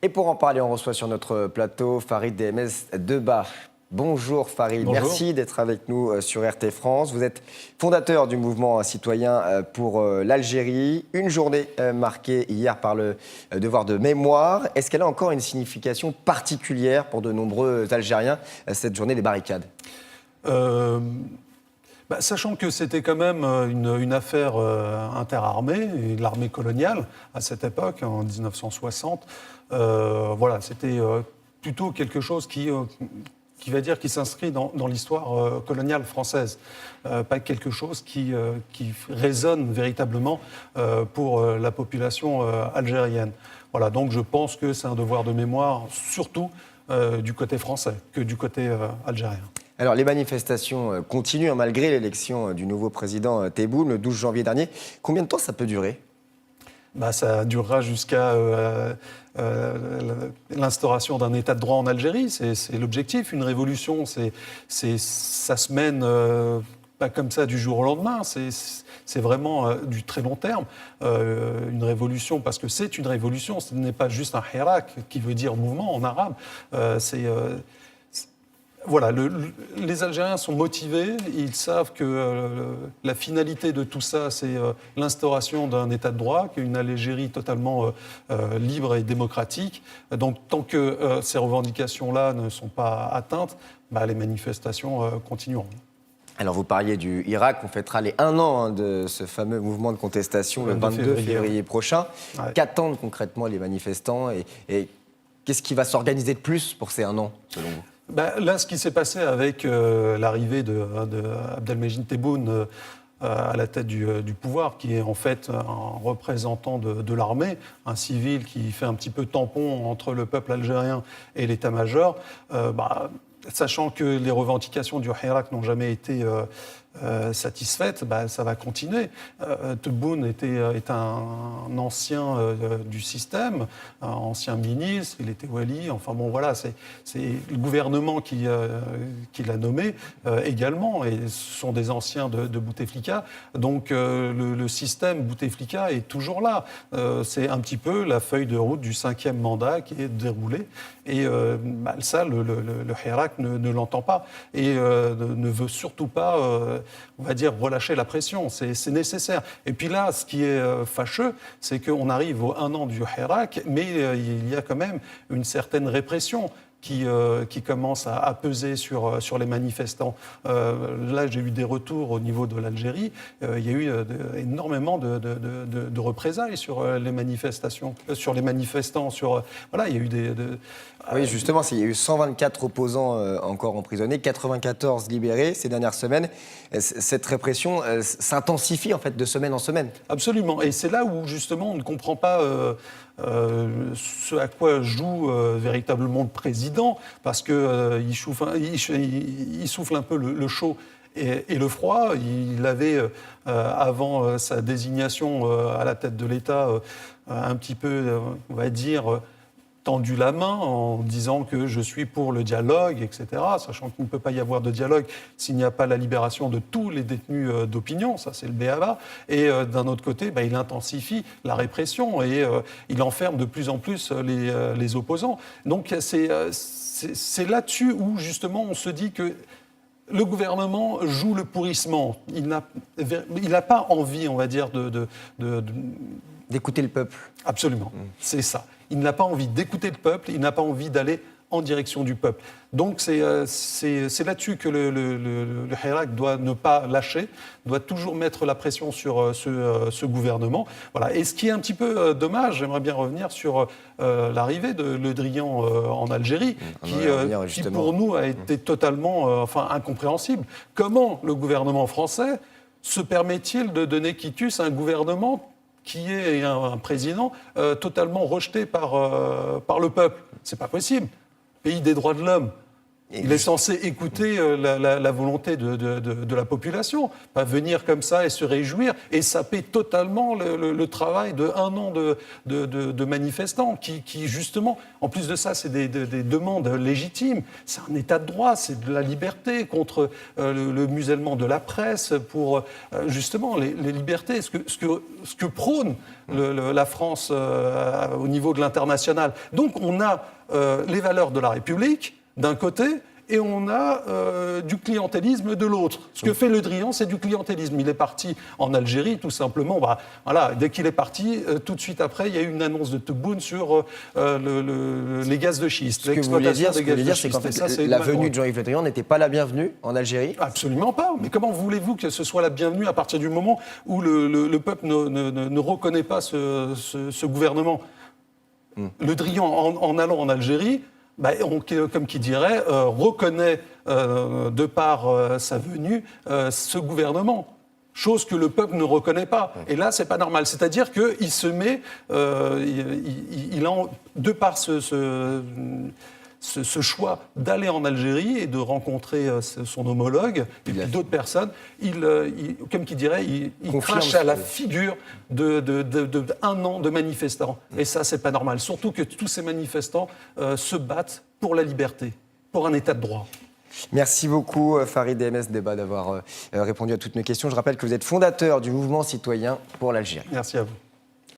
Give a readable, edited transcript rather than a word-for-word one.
Et pour en parler, on reçoit sur notre plateau Farid DMS Deba. Bonjour Farid, Bonjour. Merci d'être avec nous sur RT France. Vous êtes fondateur du mouvement citoyen pour l'Algérie. Une journée marquée hier par le devoir de mémoire. Est-ce qu'elle a encore une signification particulière pour de nombreux Algériens, cette journée des barricades ? Sachant que c'était quand même une affaire interarmée, et de l'armée coloniale à cette époque, en 1960, c'était plutôt quelque chose qui s'inscrit dans l'histoire coloniale française, pas quelque chose qui résonne véritablement pour la population algérienne. Voilà, donc je pense que c'est un devoir de mémoire, surtout du côté français, que du côté algérien. Alors, les manifestations continuent malgré l'élection du nouveau président Tebboune le 12 janvier dernier. Combien de temps ça peut durer ? Ça durera jusqu'à l'instauration d'un état de droit en Algérie. C'est l'objectif. Une révolution, ça se mène pas comme ça du jour au lendemain. C'est vraiment du très long terme. Une révolution, parce que c'est une révolution, ce n'est pas juste un hirak, qui veut dire mouvement en arabe. Les Algériens sont motivés, ils savent que la finalité de tout ça, c'est l'instauration d'un état de droit, qu'une Algérie totalement libre et démocratique. Donc tant que ces revendications-là ne sont pas atteintes, les manifestations continueront. Alors vous parliez du Irak, on fêtera les 1 an de ce fameux mouvement de contestation le 22 février prochain. Ouais. Qu'attendent concrètement les manifestants et qu'est-ce qui va s'organiser de plus pour ces 1 an, selon vous ? Là, ce qui s'est passé avec l'arrivée d'Abdelmejid Tebboune à la tête du pouvoir, qui est en fait un représentant de l'armée, un civil qui fait un petit peu tampon entre le peuple algérien et l'état-major, sachant que les revendications du Hirak n'ont jamais été satisfaites, ça va continuer. Tebboune est un ancien du système, un ancien ministre, il était wali, c'est le gouvernement qui l'a nommé également, et ce sont des anciens de Bouteflika, donc le système Bouteflika est toujours là. C'est un petit peu la feuille de route du 5e mandat qui est déroulée, et ça, le Hirak ne l'entend pas, et ne veut surtout pas on va dire, relâcher la pression. C'est nécessaire. Et puis là, ce qui est fâcheux, c'est qu'on arrive au 1 an du Hirak, mais il y a quand même une certaine répression qui commence à peser sur les manifestants. Là, j'ai eu des retours au niveau de l'Algérie. Il y a eu énormément de représailles sur les manifestations, sur les manifestants. Il y a eu Oui, justement, il y a eu 124 opposants encore emprisonnés, 94 libérés ces dernières semaines. Cette répression s'intensifie en fait de semaine en semaine. Absolument. Et c'est là où justement on ne comprend pas ce à quoi joue véritablement le président, parce qu'il souffle un peu le chaud et le froid. Il avait, avant sa désignation à la tête de l'État, un petit peu, on va dire, tendu la main en disant que je suis pour le dialogue, etc., sachant qu'il ne peut pas y avoir de dialogue s'il n'y a pas la libération de tous les détenus d'opinion, ça c'est le b.a.-ba. Et d'un autre côté, il intensifie la répression et il enferme de plus en plus les opposants. Donc c'est là-dessus où justement on se dit que le gouvernement joue le pourrissement. Il n'a pas envie, on va dire, d'écouter le peuple. Absolument, c'est ça. Il n'a pas envie d'écouter le peuple, il n'a pas envie d'aller en direction du peuple. Donc c'est là-dessus que le Hirak doit ne pas lâcher, doit toujours mettre la pression sur ce gouvernement. Voilà. Et ce qui est un petit peu dommage, j'aimerais bien revenir sur l'arrivée de Le Drian en Algérie, qui pour nous a été totalement incompréhensible. Comment le gouvernement français se permet-il de donner quitus à un gouvernement qui est un président totalement rejeté par le peuple? C'est pas possible. Pays des droits de l'homme, Il est censé écouter la volonté de la population, pas venir comme ça et se réjouir et saper totalement le travail de 1 an de manifestants qui, justement, en plus de ça, c'est des demandes légitimes. C'est un état de droit, c'est de la liberté contre le musellement de la presse, pour justement les libertés, ce que prône la France au niveau de l'international. Donc on a les valeurs de la République d'un côté, et on a du clientélisme de l'autre. Ce que fait Le Drian, c'est du clientélisme. Il est parti en Algérie, tout simplement. Voilà, dès qu'il est parti, tout de suite après, il y a eu une annonce de Tebboune sur les gaz de schiste. Ce que vous voulez dire, c'est qu'en fait, la venue de Jean-Yves Le Drian n'était pas la bienvenue en Algérie? Absolument pas. Mais comment voulez-vous que ce soit la bienvenue à partir du moment où le peuple ne reconnaît pas ce gouvernement? Le Drian, en allant en Algérie, comme qui dirait, reconnaît de par sa venue ce gouvernement. Chose que le peuple ne reconnaît pas. Et là, c'est pas normal. C'est-à-dire qu'il se met, de par ce choix d'aller en Algérie et de rencontrer son homologue et puis d'autres personnes, comme qui dirait, il crache à la figure d'1 an de manifestants. Et ça, c'est pas normal. Surtout que tous ces manifestants se battent pour la liberté, pour un état de droit. Merci beaucoup, Farid MS Débat, d'avoir répondu à toutes nos questions. Je rappelle que vous êtes fondateur du mouvement citoyen pour l'Algérie. Merci à vous.